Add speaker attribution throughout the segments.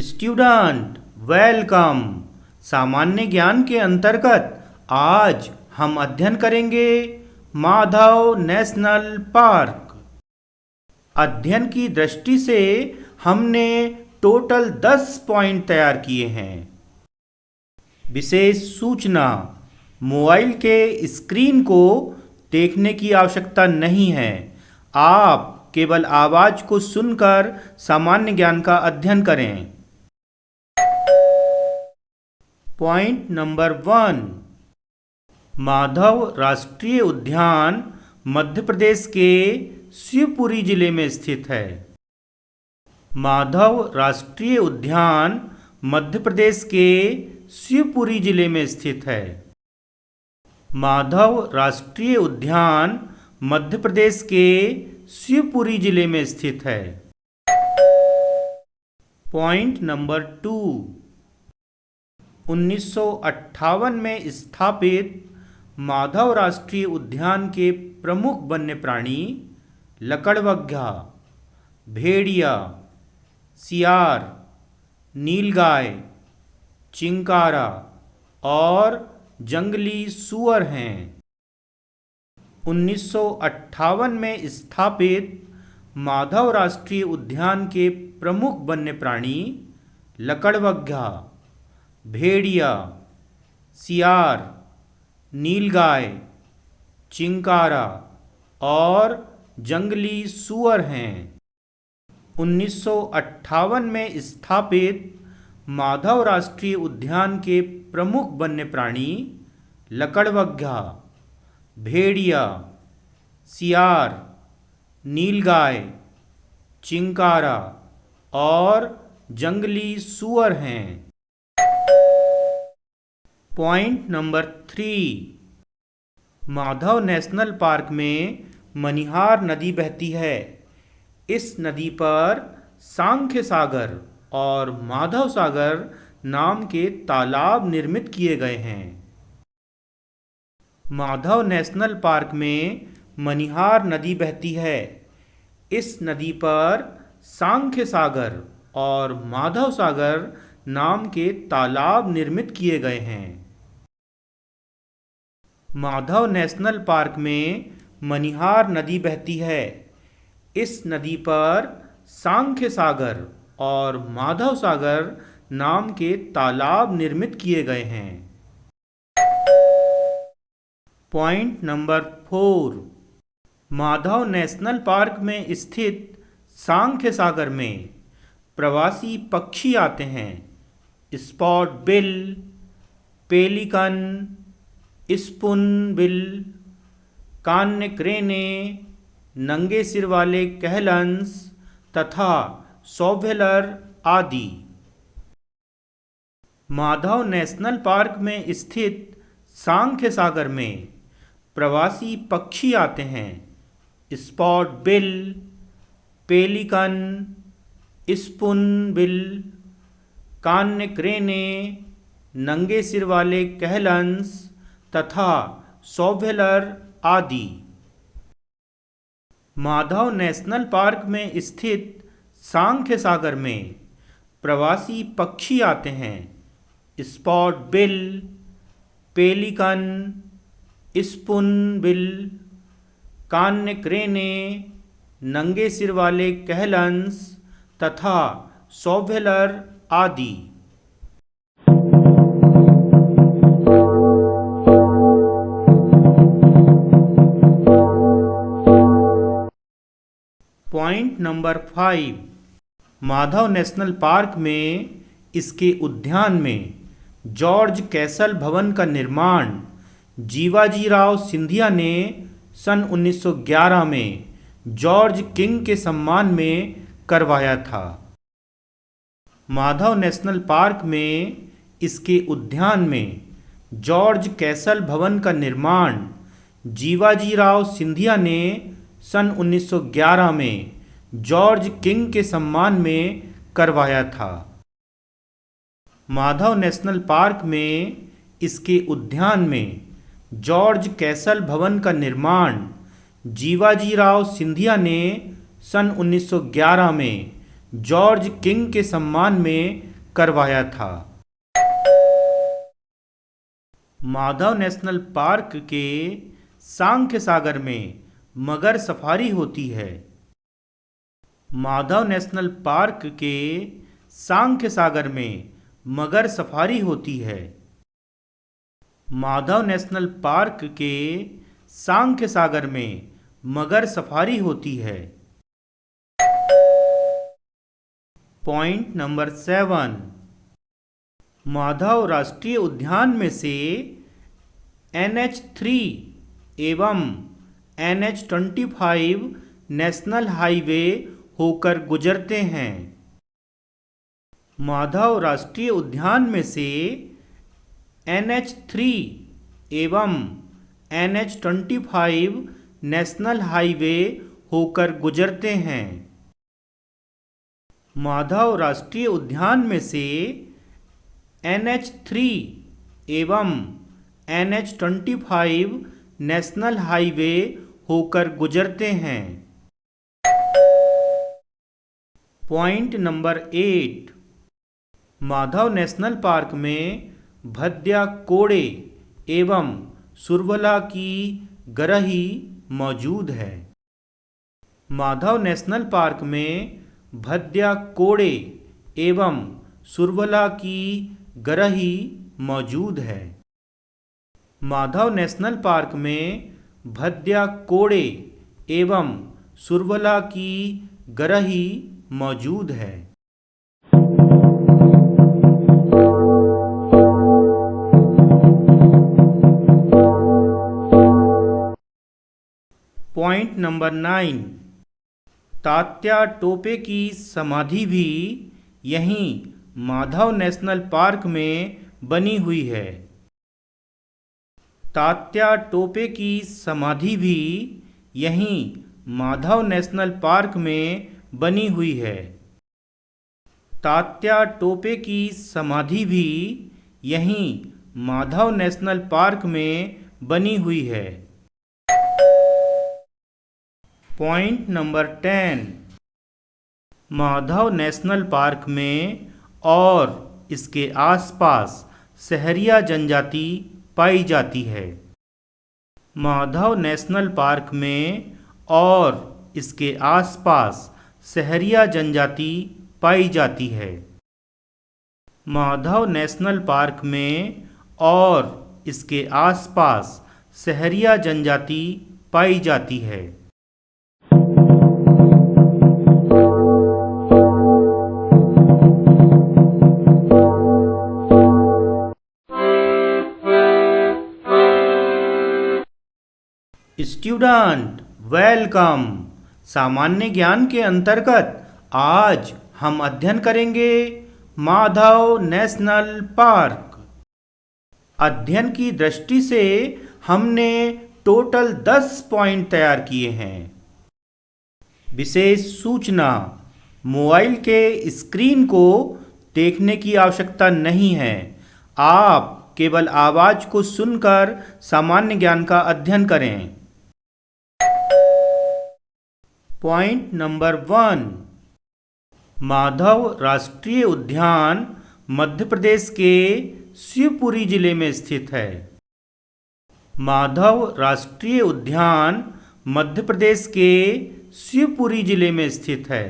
Speaker 1: Student welcome. सामान्य ज्ञान के अंतर्गत आज हम अध्ययन करेंगे माधव नेशनल पार्क। अध्ययन की दृष्टि से हमने टोटल 10 पॉइंट तैयार किए हैं। विशेष सूचना, मोबाइल के स्क्रीन को देखने की आवश्यकता नहीं है। आप केवल आवाज़ को सुनकर सामान्य ज्ञान का अध्ययन करें। पॉइंट नंबर 1, माधव राष्ट्रीय उद्यान मध्य प्रदेश के शिवपुरी जिले में स्थित है। माधव राष्ट्रीय उद्यान मध्य प्रदेश के शिवपुरी जिले में स्थित है। माधव राष्ट्रीय उद्यान मध्य प्रदेश के शिवपुरी जिले में स्थित है। पॉइंट नंबर 2, 1958 में स्थापित माधव राष्ट्रीय उद्यान के प्रमुख वन्य प्राणी लकड़बग्घा, भेड़िया, सियार, नीलगाय, चिंकारा और जंगली सूअर हैं। 1958 में स्थापित माधव राष्ट्रीय उद्यान के प्रमुख वन्य प्राणी लकड़बग्घा, भेड़िया, सियार, नीलगाय, चिंकारा और जंगली सूअर हैं। 1958 में स्थापित माधव राष्ट्रीय उद्यान के प्रमुख वन्य प्राणी लकड़बग्घा, भेड़िया, सियार, नीलगाय, चिंकारा और जंगली सूअर हैं। Point number 3, Madhav national park में मनिहार नदी बहती है। इस नदी पर सांख्य सागर और माधव सागर नाम के तालाब निर्मित किए गए हैं। माधव नेशनल पार्क में मनिहार नदी बहती है। इस नदी पर सांख्य सागर और माधव सागर नाम के तालाब निर्मित किए गए हैं। माधव नेशनल पार्क में मनिहार नदी बहती है। इस नदी पर सांख्य सागर और माधव सागर नाम के तालाब निर्मित किए गए हैं। Point number 4, Madhav national park में स्थित सांख्य सागर में प्रवासी पक्षी आते हैं। Spot bill, pelican, Spoonbill, Kanye क्रेने, नंगे सिर वाले कहलंस तथा सॉवेलर आदि। माधव नेशनल पार्क में स्थित सांख्य सागर में प्रवासी पक्षी आते हैं। Spot bill, pelican, Spoonbill, Kanye क्रेने, नंगे सिर वाले कहलंस तथा सॉवेलर आदि। माधव नेशनल पार्क में स्थित सांख्य सागर में प्रवासी पक्षी आते हैं। Spot bill, pelican, Spoonbill, Kanye क्रेने, नंगे सिर वाले कहलंस तथा सॉवेलर आदि। Point number 5, Madhav national park में इसके उद्यान में जॉर्ज कैसल भवन का निर्माण जीवाजीराव सिंधिया ने सन 1911 में जॉर्ज किंग के सम्मान में करवाया था। माधव नेशनल पार्क में इसके उद्यान में जॉर्ज कैसल भवन का निर्माण जीवाजीराव सिंधिया ने सन 1911 में जॉर्ज किंग के सम्मान में करवाया था। माधव नेशनल पार्क में इसके उद्यान में जॉर्ज कैसल भवन का निर्माण जीवाजीराव सिंधिया ने सन 1911 में जॉर्ज किंग के सम्मान में करवाया था। माधव नेशनल पार्क के सांख्य सागर में मगर सफारी होती है। माधव नेशनल पार्क के सांख्य सागर में मगर सफारी होती है। माधव नेशनल पार्क के सांख्य सागर में मगर सफारी होती है। पॉइंट नंबर 7, माधव राष्ट्रीय उद्यान में से NH3 एवं NH25 नेशनल हाईवे होकर गुजरते हैं। माधव राष्ट्रीय उद्यान में से NH3 एवं NH25 नेशनल हाईवे होकर गुजरते हैं। माधव राष्ट्रीय उद्यान में से NH3 एवं NH25 नेशनल हाईवे होकर गुजरते हैं। Point number 8, Madhav national park में भद्या कोड़े एवं सुरवला की गरही मौजूद है। माधव नेशनल पार्क में भद्या कोड़े एवं सुरवला की गरही मौजूद है। माधव नेशनल पार्क में भद्या कोड़े एवं सुरवला की गरही मौजूद है। पॉइंट नंबर 9, तात्या टोपे की समाधि भी यहीं माधव नेशनल पार्क में बनी हुई है। तात्या टोपे की समाधि भी यहीं माधव नेशनल पार्क में बनी हुई है। तात्या टोपे की समाधि भी यहीं माधव नेशनल पार्क में बनी हुई है। Point number 10, Madhav national park में और इसके आसपास सहरिया जनजाति पाई जाती है। माधव नेशनल पार्क में और इसके आसपास सहरिया जनजाति पाई जाती है। माधव नेशनल पार्क में और इसके आसपास सहरिया जनजाति पाई जाती है। Student welcome. सामान्य ज्ञान के अंतर्गत आज हम अध्ययन करेंगे माधव नेशनल पार्क। अध्ययन की दृष्टि से हमने टोटल 10 पॉइंट तैयार किए हैं। विशेष सूचना, मोबाइल के स्क्रीन को देखने की आवश्यकता नहीं है। आप केवल आवाज को सुनकर सामान्य ज्ञान का अध्ययन करें। पॉइंट नंबर 1, माधव राष्ट्रीय उद्यान मध्य प्रदेश के शिवपुरी जिले में स्थित है। माधव राष्ट्रीय उद्यान मध्य प्रदेश के शिवपुरी जिले में स्थित है।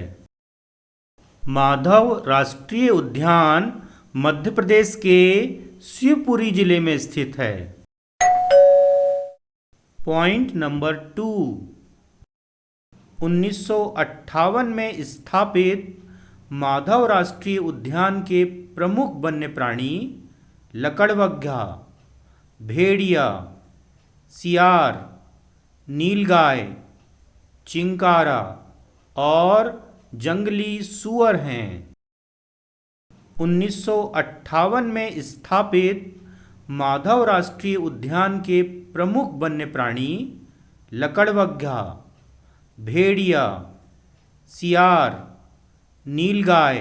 Speaker 1: माधव राष्ट्रीय उद्यान मध्य प्रदेश के शिवपुरी जिले में स्थित है। पॉइंट नंबर 2, 1958 में स्थापित माधव राष्ट्रीय उद्यान के प्रमुख वन्य प्राणी लकड़बग्घा, भेड़िया, सियार, नीलगाय, चिंकारा और जंगली सूअर हैं। 1958 में स्थापित माधव राष्ट्रीय उद्यान के प्रमुख वन्य प्राणी लकड़बग्घा, भेड़िया, सियार, नीलगाय,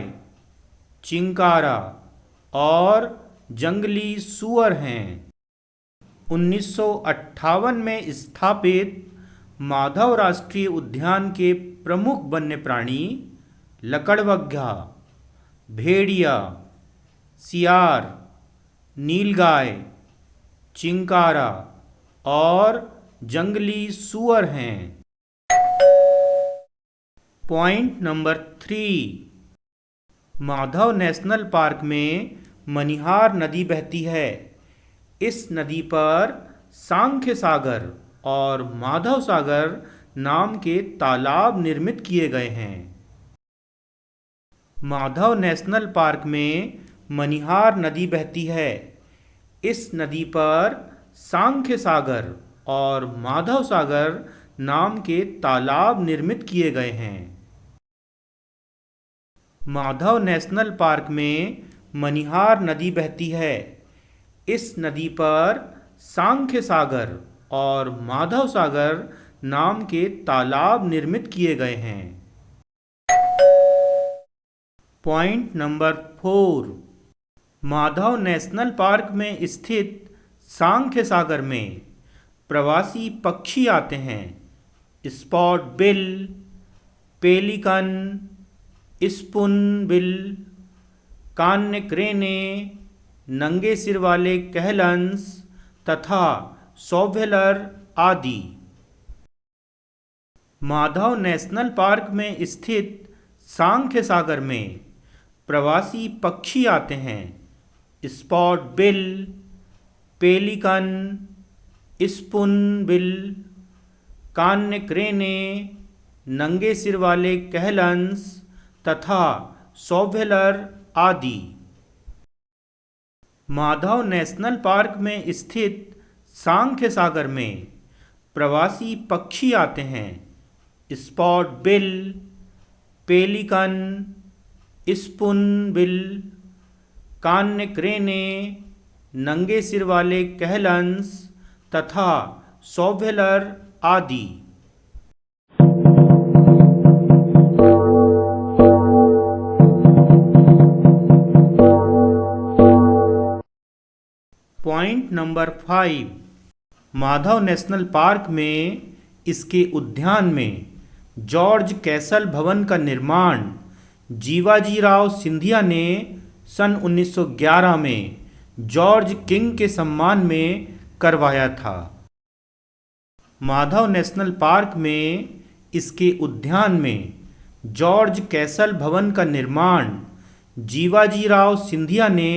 Speaker 1: चिंकारा और जंगली सूअर हैं। 1958 में स्थापित माधव राष्ट्रीय उद्यान के प्रमुख वन्य प्राणी लकड़बग्घा, भेड़िया, सियार, नीलगाय, चिंकारा और जंगली सूअर हैं। Point number 3, Madhav national park में मनिहार नदी बहती है। इस नदी पर सांख्य सागर और माधव सागर नाम के तालाब निर्मित किए गए हैं। माधव नेशनल पार्क में मनिहार नदी बहती है। इस नदी पर सांख्य सागर और माधव सागर नाम के तालाब निर्मित किए गए हैं। माधव नेशनल पार्क में मनिहार नदी बहती है। इस नदी पर सांख्य सागर और माधव सागर नाम के तालाब निर्मित किए गए हैं। Point number 4, Madhav national park में स्थित सांख्य सागर में प्रवासी पक्षी आते हैं। Spot bill, pelican, Spoonbill, Kanye क्रेने, नंगे सिर वाले कहलंस तथा सॉवेलर आदि। माधव नेशनल पार्क में स्थित सांख्य सागर में प्रवासी पक्षी आते हैं। Spot bill, pelican, Spoonbill, Kanye क्रेने, नंगे सिर वाले कहलंस तथा सॉवेलर आदि। माधव नेशनल पार्क में स्थित सांख्य सागर में प्रवासी पक्षी आते हैं। Spot bill, pelican, Spoonbill, Kanye क्रेने, नंगे सिर वाले कहलंस तथा सॉवेलर आदि। Point number 5, Madhav national park में इसके उद्यान में जॉर्ज कैसल भवन का निर्माण जीवाजीराव सिंधिया ने सन 1911 में जॉर्ज किंग के सम्मान में करवाया था। माधव नेशनल पार्क में इसके उद्यान में जॉर्ज कैसल भवन का निर्माण जीवाजीराव सिंधिया ने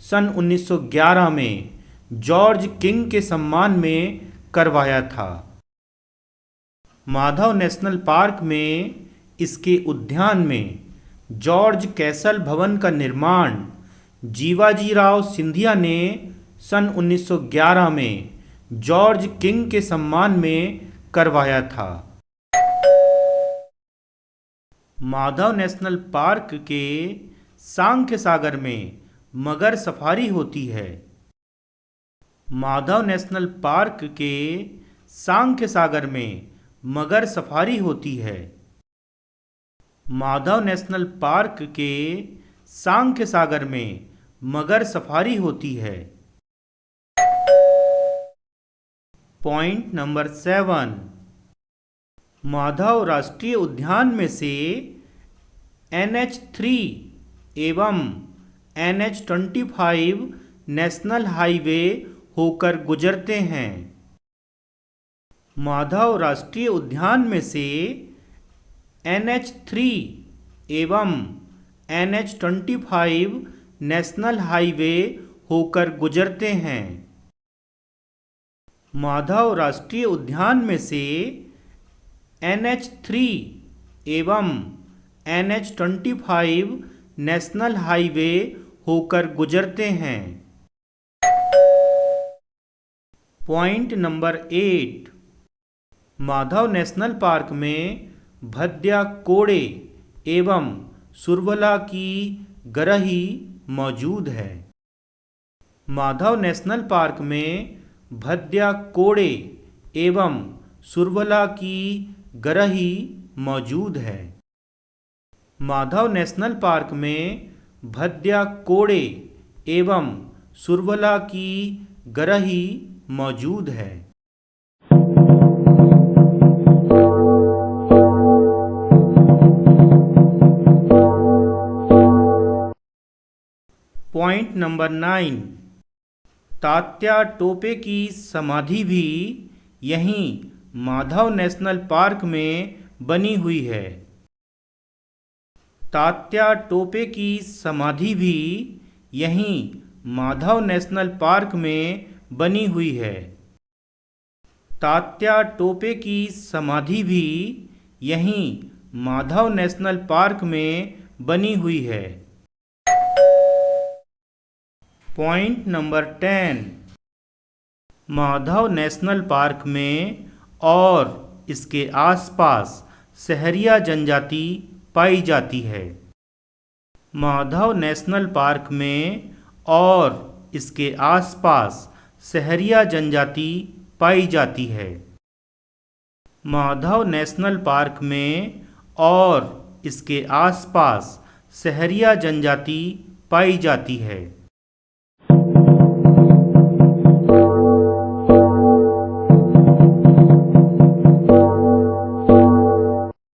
Speaker 1: सन 1911 में जॉर्ज किंग के सम्मान में करवाया था। माधव नेशनल पार्क में इसके उद्यान में जॉर्ज कैसल भवन का निर्माण जीवाजीराव सिंधिया ने सन 1911 में जॉर्ज किंग के सम्मान में करवाया था। माधव नेशनल पार्क के सांख्य सागर में मगर सफारी होती है। माधव नेशनल पार्क के सांख्य सागर में मगर सफारी होती है। माधव नेशनल पार्क के सांख्य सागर में मगर सफारी होती है। पॉइंट नंबर 7, माधव राष्ट्रीय उद्यान में से NH3 एवं NH25 नेशनल हाईवे होकर गुजरते हैं। माधव राष्ट्रीय उद्यान में से NH3 एवं NH25 नेशनल हाईवे होकर गुजरते हैं। माधव राष्ट्रीय उद्यान में से NH3 एवं NH25 नेशनल हाईवे होकर गुजरते हैं। Point number 8, Madhav national park में भद्या कोड़े एवं सुरवला की गरही मौजूद है। माधव नेशनल पार्क में भद्या कोड़े एवं सुरवला की गरही मौजूद है। माधव नेशनल पार्क में भद्या कोड़े एवं सुरवला की गरही मौजूद है। पॉइंट नंबर 9, तात्या टोपे की समाधि भी यहीं माधव नेशनल पार्क में बनी हुई है। तात्या टोपे की समाधि भी यहीं माधव नेशनल पार्क में बनी हुई है। तात्या टोपे की समाधि भी यहीं माधव नेशनल पार्क में बनी हुई है। Point number 10, Madhav national park में और इसके आसपास सहरिया जनजाति पाई जाती है। माधव नेशनल पार्क में और इसके आसपास सहरिया जनजाति पाई जाती है। माधव नेशनल पार्क में और इसके आसपास सहरिया जनजाति पाई जाती है।